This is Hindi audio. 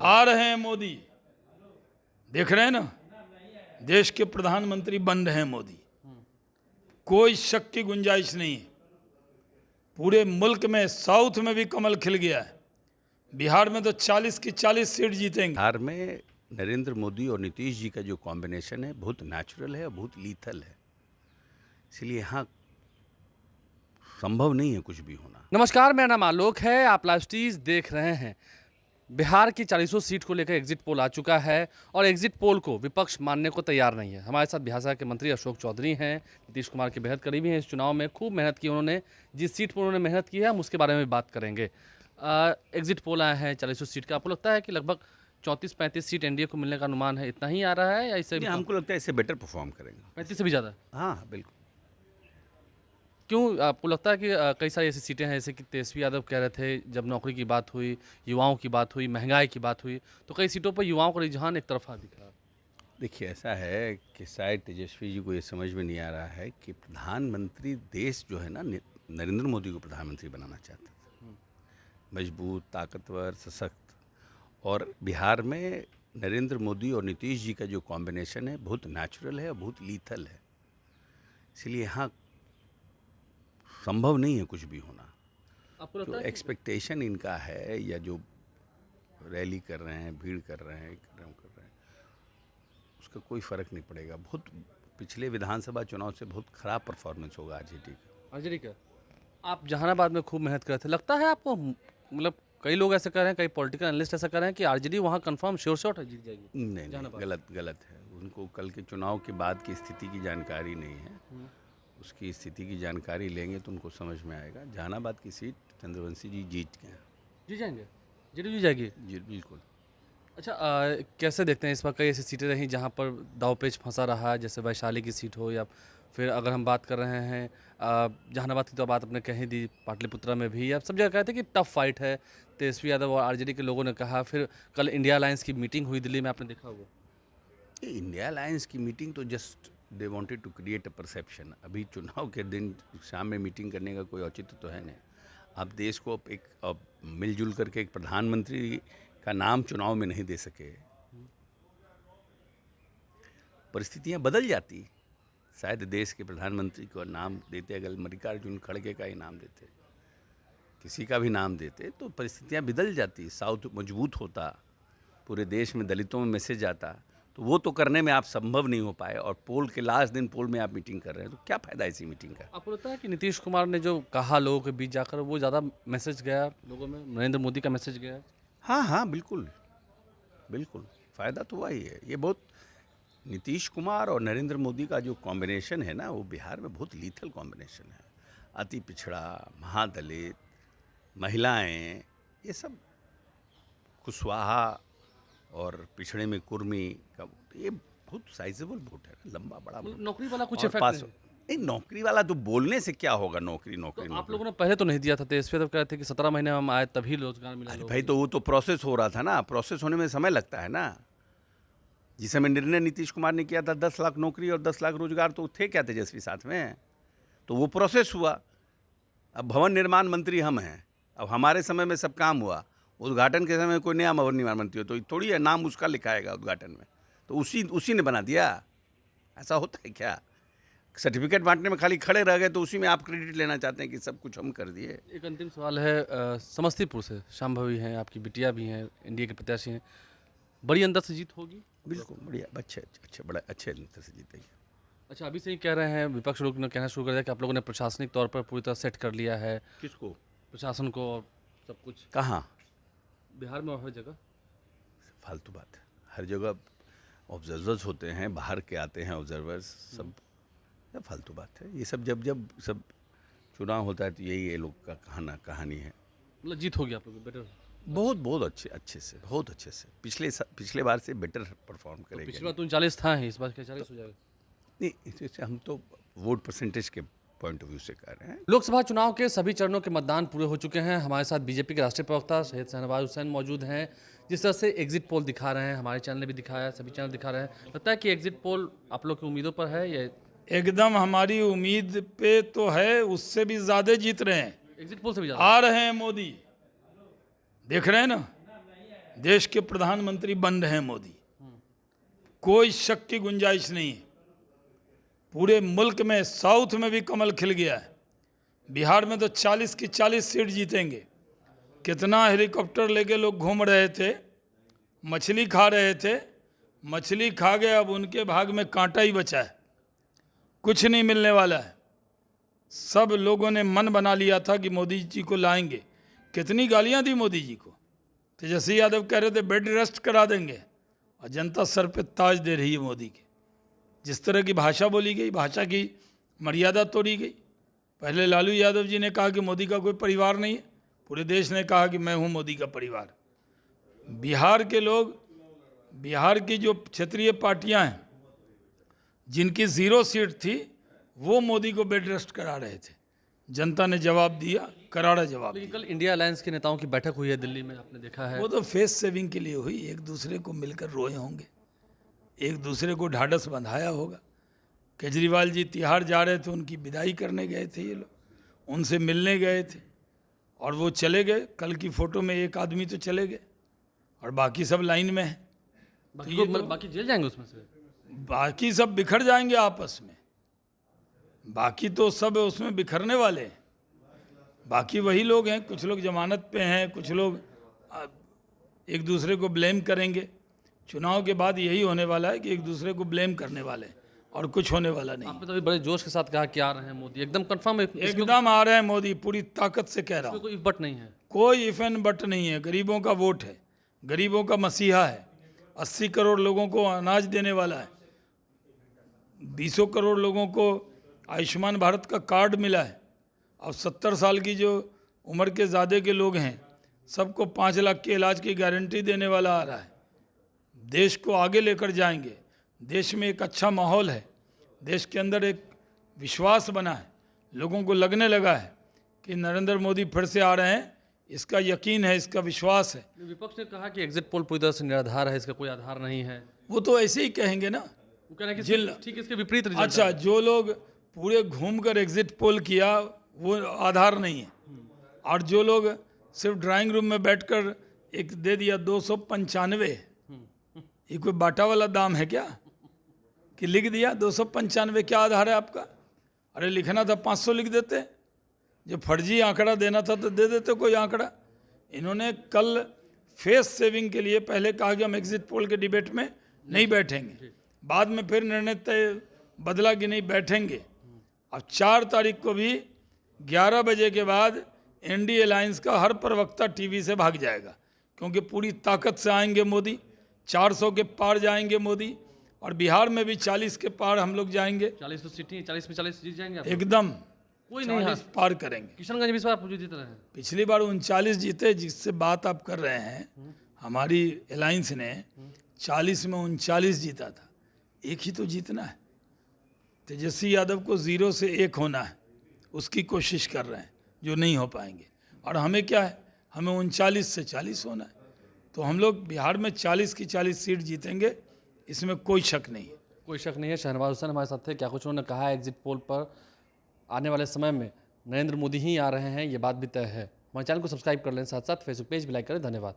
आ रहे हैं मोदी, देख रहे हैं ना, देश के प्रधानमंत्री बन रहे हैं मोदी, कोई शक की गुंजाइश नहीं है। पूरे मुल्क में, साउथ में भी कमल खिल गया है। बिहार में तो 40 की 40 सीट जीतेंगे। बिहार में नरेंद्र मोदी और नीतीश जी का जो कॉम्बिनेशन है बहुत नेचुरल है और बहुत लीथल है, इसलिए यहाँ संभव नहीं है कुछ भी होना। नमस्कार, मेरा नाम आलोक है। आप लाइव स्टीज देख रहे हैं। बिहार की 40 सीट को लेकर एग्जिट पोल आ चुका है और एग्जिट पोल को विपक्ष मानने को तैयार नहीं है। हमारे साथ बिहार के मंत्री अशोक चौधरी हैं, नीतीश कुमार के बेहद करीबी हैं। इस चुनाव में खूब मेहनत की उन्होंने, जिस सीट पर उन्होंने मेहनत की है हम उसके बारे में बात करेंगे। एग्जिट पोल आए हैं 40 सीट का, आपको लगता है कि लगभग 34-35 सीट एनडीए को मिलने का अनुमान है, इतना ही आ रहा है या इससे भी? हमको लगता है इससे बेटर परफॉर्म करेंगे, 35 से भी ज़्यादा। हाँ बिल्कुल। क्यों आपको लगता है कि कई सारी ऐसी सीटें हैं, जैसे कि तेजस्वी यादव कह रहे थे जब नौकरी की बात हुई, युवाओं की बात हुई, महंगाई की बात हुई, तो कई सीटों पर युवाओं का रुझान एक तरफा दिख रहा है। देखिए ऐसा है कि शायद तेजस्वी जी को ये समझ में नहीं आ रहा है कि प्रधानमंत्री देश जो है ना, नरेंद्र मोदी को प्रधानमंत्री बनाना चाहता था, मजबूत, ताकतवर, सशक्त। और बिहार में नरेंद्र मोदी और नीतीश जी का जो कॉम्बिनेशन है बहुत नेचुरल है और बहुत लीथल है, इसलिए यहाँ संभव नहीं है कुछ भी होना। आपको लगता जो है एक्सपेक्टेशन इनका है या जो रैली कर रहे हैं, भीड़ कर रहे हैं, उसका कोई फ़र्क नहीं पड़ेगा। बहुत पिछले विधानसभा चुनाव से बहुत ख़राब परफॉर्मेंस होगा आरजेडी का। आप जहानाबाद में खूब मेहनत कर रहे थे, लगता है आपको? मतलब कई लोग ऐसे कर रहे हैं, कई पॉलिटिकल एनालिस्ट ऐसा कर रहे हैं कि आरजेडी वहाँ कंफर्म श्योर शॉट है जीत जाएगी। नहीं, गलत है। उनको कल के चुनाव के बाद की स्थिति की जानकारी नहीं है। उसकी स्थिति की जानकारी लेंगे तो उनको समझ में आएगा। जहानाबाद की सीट चंद्रवंशी जी जीत जाएंगे, जीत जाएगी जी बिल्कुल। अच्छा, कैसे देखते हैं इस बार? कई ऐसी सीटें रहीं जहां पर दांवपेच फंसा रहा है, जैसे वैशाली की सीट हो, या फिर अगर हम बात कर रहे हैं जहानाबाद की, तो बात आपने कही दी, पाटलिपुत्रा में भी, या सब जगह कहते हैं कि टफ फाइट है। तेजस्वी यादव और आरजेडी के लोगों ने कहा। फिर कल इंडिया अलायंस की मीटिंग हुई दिल्ली में, आपने देखा होगा। इंडिया अलायंस की मीटिंग तो just they wanted to create a perception. अभी चुनाव के दिन शाम में मीटिंग करने का कोई औचित्य तो है नहीं। आप देश को एक मिलजुल करके एक प्रधानमंत्री का नाम चुनाव में नहीं दे सके, परिस्थितियां बदल जाती। शायद देश के प्रधानमंत्री को नाम देते, अगर मल्लिकार्जुन खड़गे का ही नाम देते, किसी का भी नाम देते, तो परिस्थितियां बदल जाती। साउथ मजबूत होता, पूरे देश में दलितों में मैसेज आता। तो वो तो करने में आप संभव नहीं हो पाए, और पोल के लास्ट दिन पोल में आप मीटिंग कर रहे हैं, तो क्या फ़ायदा इसी मीटिंग का? आपको लगता है कि नीतीश कुमार ने जो कहा लोगों के बीच जाकर, वो ज़्यादा मैसेज गया लोगों में, नरेंद्र मोदी का मैसेज गया? हाँ बिल्कुल, फ़ायदा तो वही है। ये बहुत नीतीश कुमार और नरेंद्र मोदी का जो कॉम्बिनेशन है ना, वो बिहार में बहुत लीथल कॉम्बिनेशन है। अति पिछड़ा, महादलित, महिलाएं, ये सब, कुशवाहा और पिछड़े में कुर्मी का, ये बहुत साइजेबल वोट है, लंबा बड़ा। नौकरी वाला कुछ इफेक्ट नहीं, नौकरी वाला तो बोलने से क्या होगा? नौकरी तो आप लोगों ने पहले तो नहीं दिया था। तेजस्वी यादव कह रहे थे कि 17 महीने हम आए तभी रोजगार मिला। भाई तो वो तो प्रोसेस हो रहा था ना, प्रोसेस होने में समय लगता है ना। जिस समय निर्णय नीतीश कुमार ने किया था 10 लाख नौकरी और 10 लाख रोजगार, तो थे क्या तेजस्वी साथ में? तो वो प्रोसेस हुआ। अब भवन निर्माण मंत्री हम हैं, अब हमारे समय में सब काम हुआ। उद्घाटन के समय कोई नया भवन निर्माण मंत्री हो तो थोड़ी है नाम उसका लिखाएगा उद्घाटन में, तो उसी ने बना दिया। ऐसा होता है क्या? सर्टिफिकेट बांटने में खाली खड़े रह गए तो उसी में आप क्रेडिट लेना चाहते हैं कि सब कुछ हम कर दिए। एक अंतिम सवाल है, समस्तीपुर से शांभवी हैं, आपकी बिटिया भी हैं, एनडीए के प्रत्याशी हैं, बड़ी अंदर से जीत होगी? बिल्कुल, बढ़िया, बड़ा अच्छे अंतर से जीतेगी। अच्छा, अभी से ही कह रहे हैं, विपक्ष लोग ने कहना शुरू कर दिया कि आप लोगों ने प्रशासनिक तौर पर पूरी तरह सेट कर लिया है। किसको? प्रशासन को और सब कुछ। कहाँ? बिहार में और हर जगह। फालतू बात है। हर जगह ऑब्जर्वर्स होते हैं, बाहर के आते हैं ऑब्जर्वर्स, सब फालतू बात है। ये सब जब सब चुनाव होता है तो यही ये लोग का कहानी है। मतलब जीत होगी आप लोग बेटर? बहुत अच्छे से, बहुत अच्छे से। पिछले बार से बेटर परफॉर्म करेंगे। पिछली बार तो 39 था ही, इस बार क्या 40 हो जाएगा? नहीं, इससे हम तो वोट परसेंटेज के पॉइंट ऑफ व्यू से कह रहे हैं। लोकसभा चुनाव के सभी चरणों के मतदान पूरे हो चुके हैं। हमारे साथ बीजेपी के राष्ट्रीय प्रवक्ता शहीद शहनवाज हुसैन मौजूद हैं। जिस तरह से एग्जिट पोल दिखा रहे हैं, हमारे चैनल ने भी दिखाया, सभी चैनल दिखा रहे हैं, लगता है कि एग्जिट पोल आप लोग की उम्मीदों पर है? या एकदम हमारी उम्मीद पे तो है, उससे भी ज्यादा जीत रहे हैं। एग्जिट पोल से भी ज्यादा आ रहे हैं मोदी, देख रहे हैं ना, देश के प्रधानमंत्री बन रहे हैं मोदी, कोई शक की गुंजाइश नहीं है। पूरे मुल्क में साउथ में भी कमल खिल गया है। बिहार में तो 40 की 40 सीट जीतेंगे। कितना हेलीकॉप्टर लेके लोग घूम रहे थे, मछली खा रहे थे, मछली खा गए, अब उनके भाग में कांटा ही बचा है, कुछ नहीं मिलने वाला है। सब लोगों ने मन बना लिया था कि मोदी जी को लाएंगे। कितनी गालियां दी मोदी जी को। तेजस्वी यादव कह रहे थे बेड रेस्ट करा देंगे, और जनता सर पे ताज दे रही है मोदी के। जिस तरह की भाषा बोली गई, भाषा की मर्यादा तोड़ी गई। पहले लालू यादव जी ने कहा कि मोदी का कोई परिवार नहीं है, पूरे देश ने कहा कि मैं हूं मोदी का परिवार। बिहार के लोग, बिहार की जो क्षेत्रीय पार्टियां हैं जिनकी 0 सीट थी, वो मोदी को बेड रेस्ट करा रहे थे। जनता ने जवाब दिया, करारा जवाब लेकिन दिया। कल इंडिया अलायंस के नेताओं की बैठक हुई है दिल्ली में, आपने देखा है। वो तो फेस सेविंग के लिए हुई, एक दूसरे को मिलकर रोए होंगे, एक दूसरे को ढाढ़स बंधाया होगा। केजरीवाल जी तिहाड़ जा रहे थे, उनकी विदाई करने गए थे ये लोग, उनसे मिलने गए थे और वो चले गए। कल की फोटो में एक आदमी तो चले गए और बाकी सब लाइन में है। बाकी जेल जाएंगे उसमें से। बाकी सब बिखर जाएंगे आपस में, बाकी तो सब उसमें बिखरने वाले हैं। बाकी वही लोग हैं, कुछ लोग जमानत पे हैं, कुछ लोग एक दूसरे को ब्लेम करेंगे। चुनाव के बाद यही होने वाला है कि एक दूसरे को ब्लेम करने वाले हैं और कुछ होने वाला नहीं। आपने तो अभी बड़े जोश के साथ कहा कि आ रहे हैं मोदी, एकदम कंफर्म है। एकदम आ रहे हैं मोदी, पूरी ताकत से कह रहा हूँ। कोई इफ बट नहीं है। कोई इफ एंड बट नहीं है। गरीबों का वोट है, गरीबों का मसीहा है। 80 करोड़ लोगों को अनाज देने वाला है, 20 करोड़ लोगों को आयुष्मान भारत का कार्ड मिला है। और 70 साल की जो उम्र के ज़्यादा के लोग हैं, सबको 5 लाख के इलाज की गारंटी देने वाला आ रहा है। देश को आगे लेकर जाएंगे। देश में एक अच्छा माहौल है, देश के अंदर एक विश्वास बना है, लोगों को लगने लगा है कि नरेंद्र मोदी फिर से आ रहे हैं। इसका यकीन है, इसका विश्वास है। विपक्ष ने कहा कि एग्जिट पोल पूरी तरह से निराधार है, इसका कोई आधार नहीं है। वो तो ऐसे ही कहेंगे ना। वो कह रहे हैं कि ठीक इसके विपरीत रिजल्ट अच्छा, जो लोग पूरे घूमकर एग्जिट पोल किया वो आधार नहीं है, और जो लोग सिर्फ ड्राइंग रूम में बैठकर एक दे दिया 295, ये कोई बाटा वाला दाम है क्या कि लिख दिया 295? क्या आधार है आपका? अरे लिखना था 500 लिख देते। जो फर्जी आंकड़ा देना था तो दे देते कोई आंकड़ा। इन्होंने कल फेस सेविंग के लिए पहले कहा कि हम एग्जिट पोल के डिबेट में नहीं बैठेंगे, बाद में फिर निर्णय तय बदला कि नहीं बैठेंगे। अब 4 तारीख को भी 11 बजे के बाद एनडीए अलायंस का हर प्रवक्ता टीवी से भाग जाएगा, क्योंकि पूरी ताकत से आएंगे मोदी। 400 के पार जाएंगे मोदी, और बिहार में भी 40 के पार हम लोग जाएंगे। 40 तो सीटें, 40 में 40 जीत जाएंगे आप। एकदम कोई नहीं 40 पार करेंगे। किशनगंज में इस बार आप जीत रहे हैं। पिछली बार 39 जीते, जिससे बात आप कर रहे हैं। हमारी अलायंस ने 40 में 39 जीता था। एक ही तो जीतना है। तेजस्वी यादव को 0 से 1 होना है, उसकी कोशिश कर रहे हैं, जो नहीं हो पाएंगे। और हमें क्या है, हमें 39 से 40 होना है। तो हम लोग बिहार में 40 की 40 सीट जीतेंगे, इसमें कोई शक नहीं है। कोई शक नहीं है। शहनवाज हुसैन हमारे साथ थे। क्या कुछ उन्होंने कहा है एग्जिट पोल पर आने वाले समय में नरेंद्र मोदी ही आ रहे हैं, ये बात भी तय है। हमारे चैनल को सब्सक्राइब कर लें, साथ साथ फेसबुक पेज भी लाइक करें। धन्यवाद।